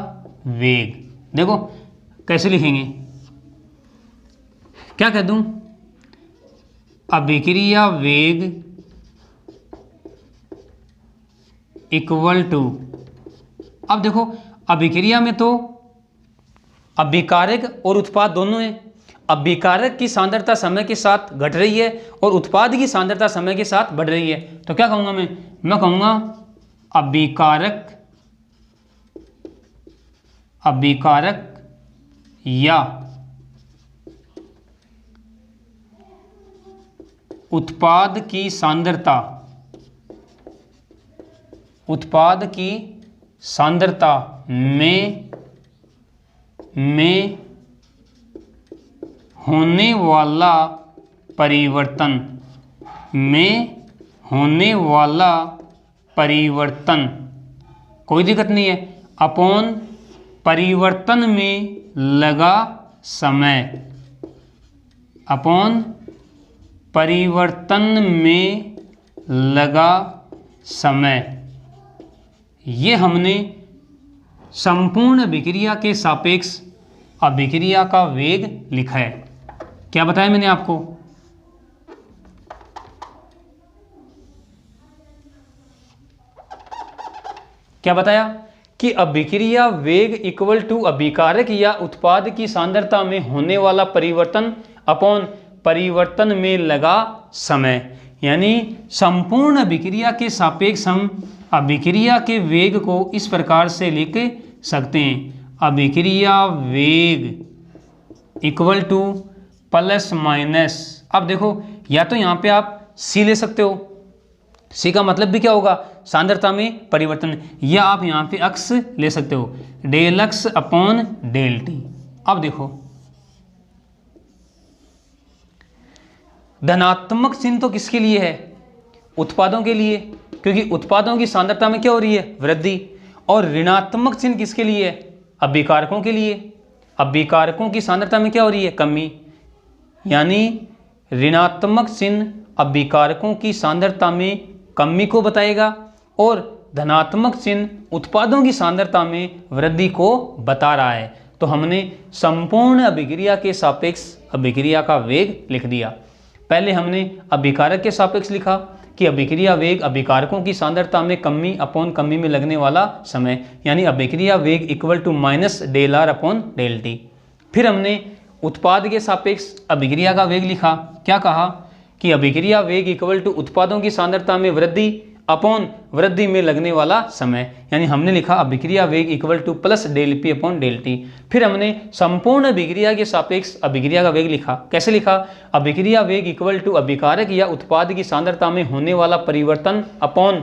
वेग। देखो कैसे लिखेंगे, क्या कह दूं, अभिक्रिया वेग इक्वल टू, अब देखो अभिक्रिया में तो अभिकारक और उत्पाद दोनों है। अभिकारक की सांद्रता समय के साथ घट रही है और उत्पाद की सांद्रता समय के साथ बढ़ रही है। तो क्या कहूँगा मैं कहूँगा अभिकारक या उत्पाद की सांद्रता में होने वाला परिवर्तन कोई दिक्कत नहीं है, अपॉन परिवर्तन में लगा समय, अपॉन परिवर्तन में लगा समय। ये हमने संपूर्ण अभिक्रिया के सापेक्ष अभिक्रिया का वेग लिखा है। क्या बताया मैंने आपको, क्या बताया कि अभिक्रिया वेग इक्वल टू अभिकारक या उत्पाद की सांद्रता में होने वाला परिवर्तन अपॉन परिवर्तन में लगा समय। यानी संपूर्ण अभिक्रिया के सापेक्ष हम अभिक्रिया के वेग को इस प्रकार से लिख सकते हैं, अभिक्रिया वेग इक्वल टू प्लस माइनस, अब देखो या तो यहाँ पे आप सी ले सकते हो, सी का मतलब भी क्या होगा, सांद्रता में परिवर्तन, या आप यहाँ पे अक्स ले सकते हो, del X upon del T. अब देखो धनात्मक चिन्ह तो किसके लिए है, उत्पादों के लिए, क्योंकि उत्पादों की सांद्रता में क्या हो रही है, वृद्धि, और ऋणात्मक चिन्ह किसके लिए है, अभिकारकों के लिए, अभिकारकों की सांद्रता में क्या हो रही है, कमी। यानी ऋणात्मक चिन्ह अभिकारकों की सांद्रता में कमी को बताएगा और धनात्मक चिन्ह उत्पादों की सांद्रता में वृद्धि को बता रहा है। तो हमने संपूर्ण अभिक्रिया के सापेक्ष अभिक्रिया का वेग लिख दिया। पहले हमने अभिकारक के सापेक्ष लिखा कि अभिक्रिया वेग अभिकारकों की सांद्रता में कमी अपॉन कमी में लगने वाला समय, यानी अभिक्रिया वेग equal to minus del R upon del T. फिर हमने उत्पाद के सापेक्ष अभिक्रिया का वेग लिखा, क्या कहा कि अभिक्रिया वेग इक्वल टू उत्पादों की सांद्रता में वृद्धि अपॉन वृद्धि में लगने वाला समय, यानी हमने लिखा अभिक्रिया वेग equal to plus del P upon del T. फिर हमने संपूर्ण अभिक्रिया के सापेक्ष अभिक्रिया का वेग लिखा, कैसे लिखा, अभिक्रिया वेग इक्वल टू अभिकारक या उत्पाद की सांद्रता में होने वाला परिवर्तन अपॉन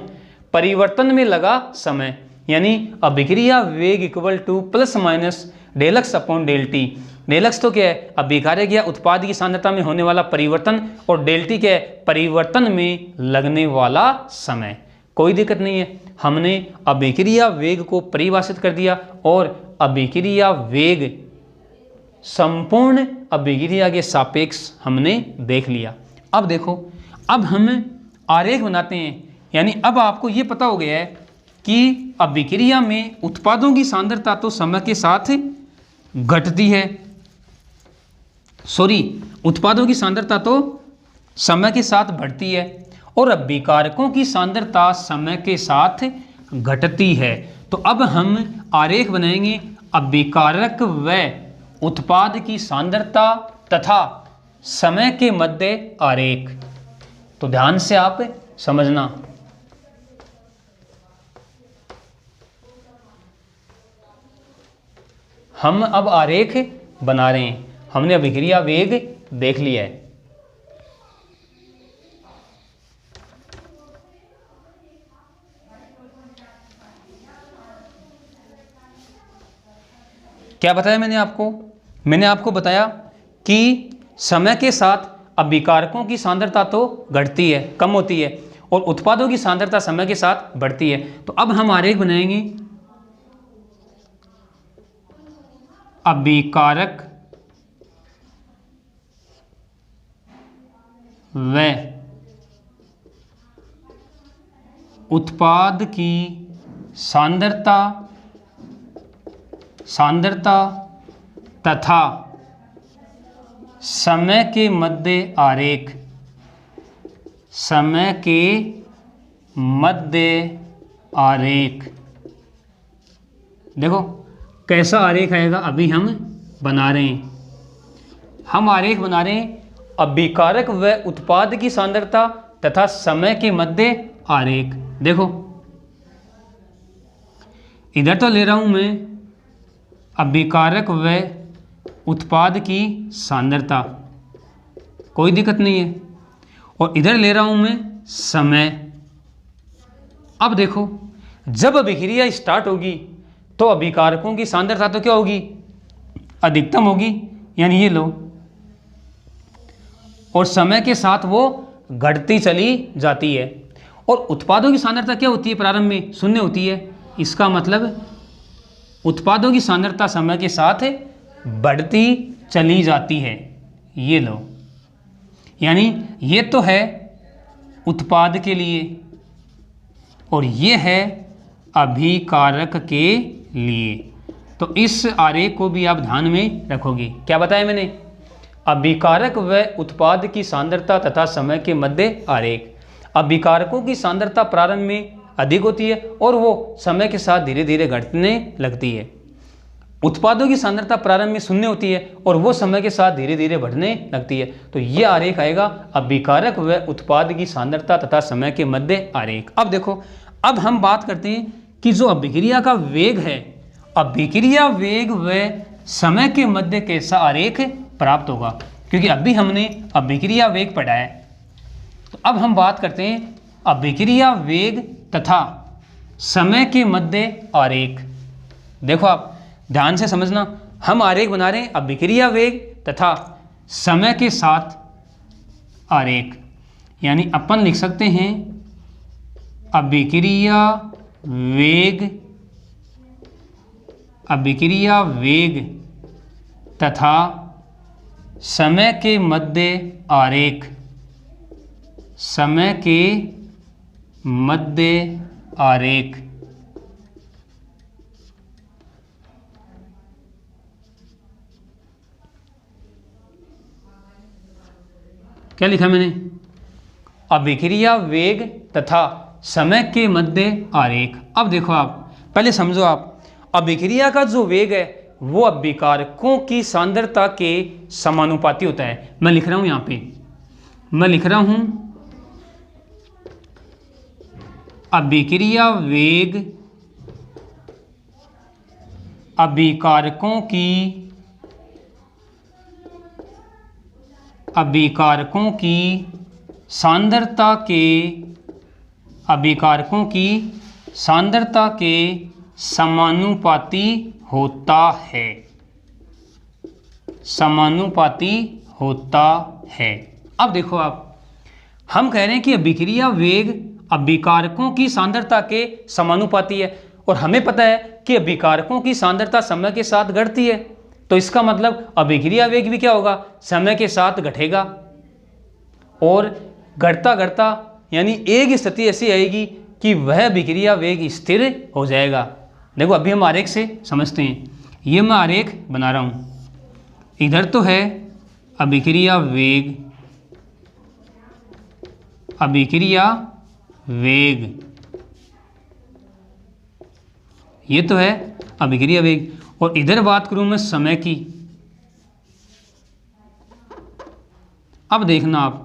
परिवर्तन में लगा समय, यानी अभिक्रिया वेग equal to plus minus del X upon del T. Del X तो क्या है, अभिकारक या उत्पाद की सांद्रता में होने वाला परिवर्तन, और डेल टी क्या है, परिवर्तन में लगने वाला समय। कोई दिक्कत नहीं है, हमने अभिक्रिया वेग को परिभाषित कर दिया और अभिक्रिया वेग संपूर्ण अभिक्रिया के सापेक्ष हमने देख लिया। अब देखो, अब हम आरेख बनाते हैं, यानी अब आपको ये पता हो गया है कि अभिक्रिया में उत्पादों की सांद्रता तो समय के साथ घटती है, उत्पादों की सांद्रता तो समय के साथ बढ़ती है और अभिकारकों की सांद्रता समय के साथ घटती है। तो अब हम आरेख बनाएंगे अभिकारक व उत्पाद की सांद्रता तथा समय के मध्य आरेख। तो ध्यान से आप समझना, हम अब आरेख बना रहे हैं। हमने अभिक्रिया वेग देख लिया है, क्या बताया मैंने आपको बताया कि समय के साथ अभिकारकों की सांद्रता तो घटती है, कम होती है, और उत्पादों की सांद्रता समय के साथ बढ़ती है। तो अब हम आरेख बनाएंगे अभिकारक व उत्पाद की सांद्रता तथा समय के मध्य आरेख। देखो कैसा आरेख आएगा, अभी हम बना रहे हैं, हम आरेख बना रहे हैं अभिकारक व उत्पाद की सांद्रता तथा समय के मध्य आरेख। देखो इधर तो ले रहा हूं मैं अभिकारक व उत्पाद की सांद्रता, कोई दिक्कत नहीं है, और इधर ले रहा हूं मैं समय। अब देखो जब अभिक्रिया स्टार्ट होगी तो अभिकारकों की सांद्रता तो क्या होगी, अधिकतम होगी, यानी ये लो, और समय के साथ वो घटती चली जाती है। और उत्पादों की सांद्रता क्या होती है, प्रारंभ में शून्य होती है। इसका मतलब उत्पादों की सांद्रता समय के साथ बढ़ती चली जाती है, ये लो, यानी ये तो है उत्पाद के लिए और ये है अभिकारक के लिए। तो इस आरेख को भी आप ध्यान में रखोगे। क्या बताया मैंने, अभिकारक व उत्पाद की सांद्रता तथा समय के मध्य आरेख। अभिकारकों की सांद्रता प्रारंभ में अधिक होती है और वो समय के साथ धीरे धीरे घटने लगती है। उत्पादों की सांद्रता प्रारंभ में शून्य होती है और वो समय के साथ धीरे धीरे बढ़ने लगती है। तो ये आरेख आएगा अभिकारक व उत्पाद की सांद्रता तथा समय के मध्य आरेख। अब देखो, अब हम बात करते हैं कि जो अभिक्रिया का वेग है, अभिक्रिया वेग व समय के मध्य कैसा आरेख प्राप्त होगा, क्योंकि अभी हमने अभिक्रिया वेग पढ़ा है। तो अब हम बात करते हैं अभिक्रिया वेग तथा समय के मध्य आरेख। देखो आप ध्यान से समझना, हम आरेख बना रहे हैं अभिक्रिया वेग तथा समय के साथ आरेख, यानी अपन लिख सकते हैं अभिक्रिया वेग तथा समय के मध्य आरेख, समय के मध्य आरेख। क्या लिखा मैंने, अभिक्रिया वेग तथा समय के मध्य आरेख। अब देखो आप पहले समझो, आप अभिक्रिया का जो वेग है वो अभिकारकों की सांद्रता के समानुपाती होता है। मैं लिख रहा हूं, यहां पे मैं लिख रहा हूं अभिक्रिया वेग अभिकारकों की सांद्रता के समानुपाती होता है। अब देखो आप, हम कह रहे हैं कि अभिक्रिया वेग अभिकारकों की सांद्रता के समानुपाती है और हमें पता है कि अभिकारकों की सांद्रता समय के साथ घटती है। तो इसका मतलब अभिक्रिया वेग भी क्या होगा, समय के साथ घटेगा और घटता घटता यानी एक स्थिति ऐसी आएगी कि वह अभिक्रिया वेग स्थिर हो जाएगा। देखो अभी हम आरेख से समझते हैं। ये मैं आरेख बना रहा हूं, इधर तो है अभिक्रिया वेग, ये तो है अभिक्रिया वेग, और इधर बात करूं मैं समय की। अब देखना आप,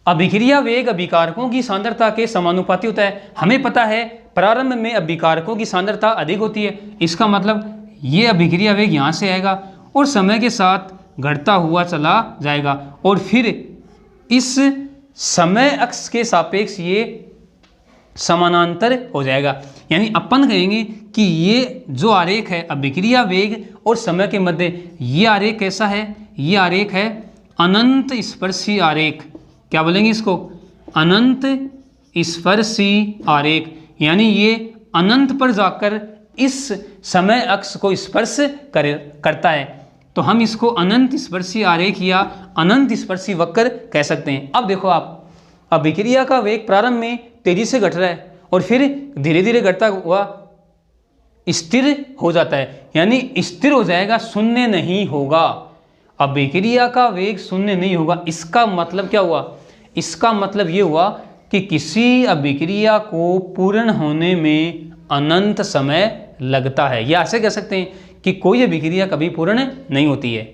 अभिक्रिया वेग अभिकारकों की सांद्रता के समानुपाती होता है। हमें पता है प्रारंभ में अभिकारकों की सांद्रता अधिक होती है, इसका मतलब ये अभिक्रिया वेग यहाँ से आएगा और समय के साथ घटता हुआ चला जाएगा और फिर इस समय अक्ष के सापेक्ष ये समानांतर हो जाएगा। यानी अपन कहेंगे कि ये जो आरेख है अभिक्रिया वेग और समय के मध्य, ये आरेख कैसा है, ये आरेख है अनंत स्पर्शी आरेख। क्या बोलेंगे इसको, अनंत स्पर्शी आरेख, यानी ये अनंत पर जाकर इस समय अक्ष को स्पर्श करता है। तो हम इसको अनंत स्पर्शी आरेख या अनंत स्पर्शी वक्र कह सकते हैं। अब देखो आप, अभिक्रिया का वेग प्रारंभ में तेजी से घट रहा है और फिर धीरे धीरे घटता हुआ स्थिर हो जाता है, यानी स्थिर हो जाएगा, शून्य नहीं होगा। अभिक्रिया का वेग शून्य नहीं होगा। इसका मतलब क्या हुआ? इसका मतलब ये हुआ कि किसी अभिक्रिया को पूर्ण होने में अनंत समय लगता है, या ऐसे कह सकते हैं कि कोई अभिक्रिया कभी पूर्ण नहीं होती है।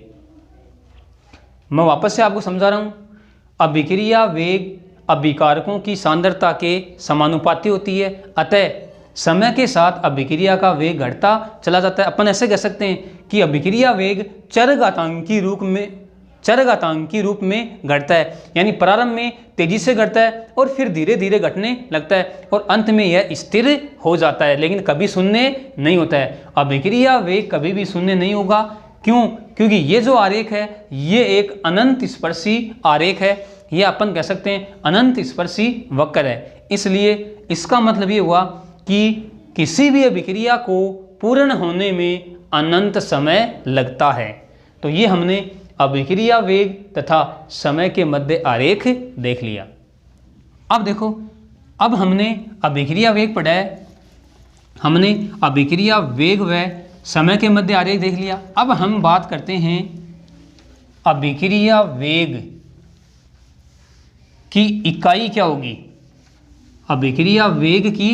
मैं वापस से आपको समझा रहा हूं। अभिक्रिया वेग अभिकारकों की सांद्रता के समानुपाती होती है, अतः समय के साथ अभिक्रिया का वेग घटता चला जाता है। अपन ऐसे कह सकते हैं कि अभिक्रिया वेग चरघातांकी रूप में घटता है, यानी प्रारंभ में तेजी से घटता है और फिर धीरे धीरे घटने लगता है और अंत में यह स्थिर हो जाता है, लेकिन कभी शून्य नहीं होता है। अभिक्रिया वेग कभी भी शून्य नहीं होगा। क्यों? क्योंकि ये जो आरेख है ये एक अनंत स्पर्शी आरेख है, ये अपन कह सकते हैं अनंत स्पर्शी वक्र है। इसलिए इसका मतलब ये हुआ कि किसी भी अभिक्रिया को पूर्ण होने में अनंत समय लगता है। तो ये हमने अभिक्रिया वेग तथा समय के मध्य आरेख देख लिया। अब देखो, अब हमने अभिक्रिया वेग पढ़ा है, हमने अभिक्रिया वेग व समय के मध्य आरेख देख लिया। अब हम बात करते हैं अभिक्रिया वेग की इकाई क्या होगी। अभिक्रिया वेग की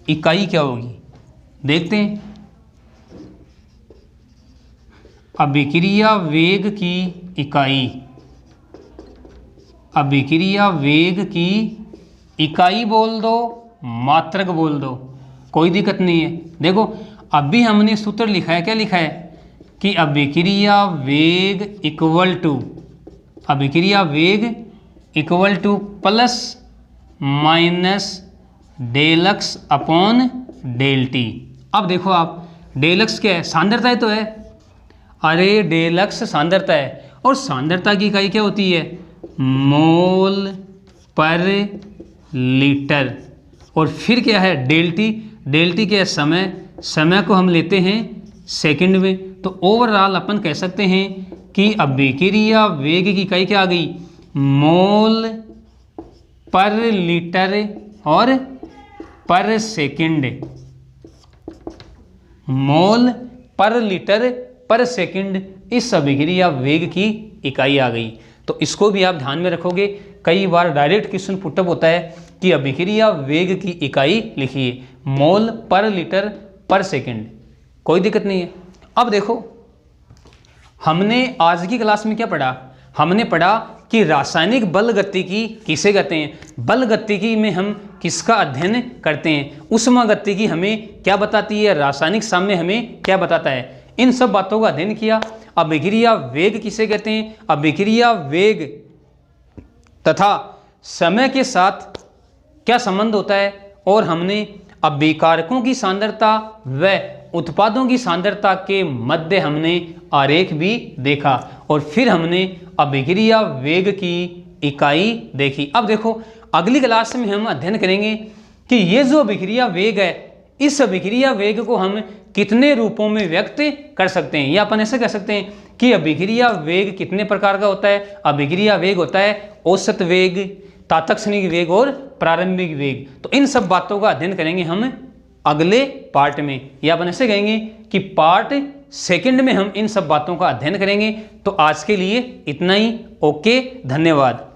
इकाई क्या होगी, देखते हैं। अभिक्रिया वेग की इकाई, अभिक्रिया वेग की इकाई बोल दो, मात्रक बोल दो, कोई दिक्कत नहीं है। देखो अभी हमने सूत्र लिखा है, क्या लिखा है कि अभिक्रिया वेग इक्वल टू, अभिक्रिया वेग equal to plus minus del X upon del T. अब देखो आप, डेल एक्स क्या है? सांद्रता ही तो है। अरे डेल एक्स सांद्रता है और सांद्रता की इकाई क्या होती है? मोल पर लीटर। और फिर क्या है? Del T. डेल टी क्या है? समय। समय को हम लेते हैं सेकंड में। तो ओवरऑल अपन कह सकते हैं कि अभिक्रिया वेग की इकाई क्या आ गई? मोल पर लीटर और पर सेकंड। मोल पर लीटर पर सेकंड इस अभिक्रिया वेग की इकाई आ गई। तो इसको भी आप ध्यान में रखोगे। कई बार डायरेक्ट क्वेश्चन पुटअप होता है कि अभिक्रिया वेग की इकाई लिखिए, मोल पर लीटर पर सेकंड, कोई दिक्कत नहीं है। अब देखो हमने आज की क्लास में क्या पढ़ा? हमने पढ़ा कि रासायनिक बल गतिकी किसे कहते हैं। बल गतिकी में हम किसका अध्ययन करते हैं? ऊष्मा गतिकी हमें क्या बताती है, रासायनिक साम्य हमें क्या बताता है। इन सब बातों का अध्ययन किया। अभिक्रिया वेग किसे कहते हैं, अभिक्रिया वेग तथा समय के साथ क्या संबंध होता है, और हमने अभिकारकों की सांद्रता व उत्पादों की सांद्रता के मध्य हमने आरेख भी देखा, और फिर हमने अभिक्रिया वेग की इकाई देखी। अब देखो अगली क्लास में हम अध्ययन करेंगे कि ये जो अभिक्रिया वेग है, इस अभिक्रिया वेग को हम कितने रूपों में व्यक्त कर सकते हैं। या अपन ऐसे कह सकते हैं कि अभिक्रिया वेग कितने प्रकार का होता है। अभिक्रिया वेग होता है औसत वेग, तात्क्षणिक वेग और प्रारंभिक वेग। तो इन सब बातों का अध्ययन करेंगे हम अगले पार्ट में, या अपन ऐसे कहेंगे कि पार्ट सेकंड में हम इन सब बातों का अध्ययन करेंगे। तो आज के लिए इतना ही। ओके, धन्यवाद।